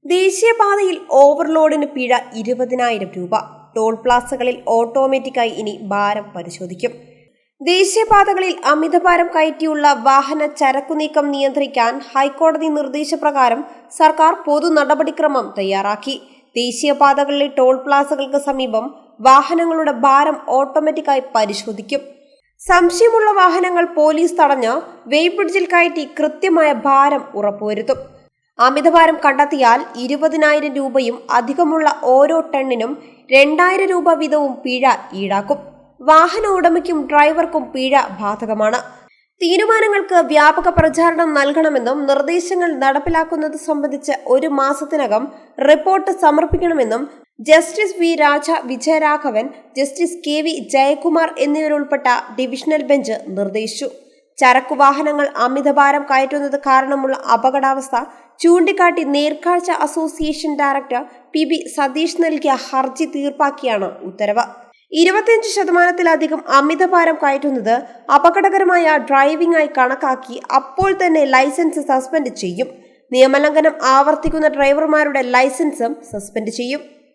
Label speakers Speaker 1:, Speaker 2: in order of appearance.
Speaker 1: ദേശീയപാതയിൽ ഓവർലോഡിന് പിഴ 20,000 രൂപ. ടോൾ പ്ലാസകളിൽ ഓട്ടോമാറ്റിക്കായി ഇനി ഭാരം പരിശോധിക്കും. ദേശീയപാതകളിൽ അമിതഭാരം കയറ്റിയുള്ള വാഹന ചരക്കുനീക്കം നിയന്ത്രിക്കാൻ ഹൈക്കോടതി നിർദ്ദേശപ്രകാരം സർക്കാർ പൊതു നടപടിക്രമം തയ്യാറാക്കി. ദേശീയപാതകളിലെ ടോൾ പ്ലാസകൾക്ക് സമീപം വാഹനങ്ങളുടെ ഭാരം ഓട്ടോമാറ്റിക്കായി പരിശോധിക്കും. സംശയമുള്ള വാഹനങ്ങൾ പോലീസ് തടഞ്ഞ് വെയ്ബ്രിഡ്ജിൽ കയറ്റി കൃത്യമായ ഭാരം ഉറപ്പുവരുത്തും. അമിതഭാരം കണ്ടെത്തിയാൽ 20,000 രൂപയും അധികമുള്ള ഓരോ ടണ്ണിനും 2,000 രൂപ വീതവും പിഴ ഈടാക്കും. വാഹന ഉടമയ്ക്കും ഡ്രൈവർക്കും പിഴ ബാധകമാണ്. തീരുമാനങ്ങൾക്ക് വ്യാപക പ്രചാരണം നൽകണമെന്നും നിർദ്ദേശങ്ങൾ നടപ്പിലാക്കുന്നത് സംബന്ധിച്ച് 1 മാസത്തിനകം റിപ്പോർട്ട് സമർപ്പിക്കണമെന്നും justice V Raja Vijayaraghavan, justice KV Jayakumar എന്നിവരുൾപ്പെട്ട ഡിവിഷണൽ ബെഞ്ച് നിർദ്ദേശിച്ചു. ചരക്കുവാഹനങ്ങൾ അമിതഭാരം കയറ്റുന്നത് കാരണമുള്ള അപകടാവസ്ഥ ചൂണ്ടിക്കാട്ടി Nerkazhcha association director PB Satheesh നൽകിയ ഹർജി തീർപ്പാക്കിയാണ് ഉത്തരവ്. 25% അമിതഭാരം കയറ്റുന്നത് അപകടകരമായ ഡ്രൈവിംഗ് ആയി കണക്കാക്കി അപ്പോൾ തന്നെ ലൈസൻസ് സസ്പെൻഡ് ചെയ്യും. നിയമലംഘനം ആവർത്തിക്കുന്ന ഡ്രൈവർമാരുടെ ലൈസൻസും സസ്പെൻഡ് ചെയ്യും.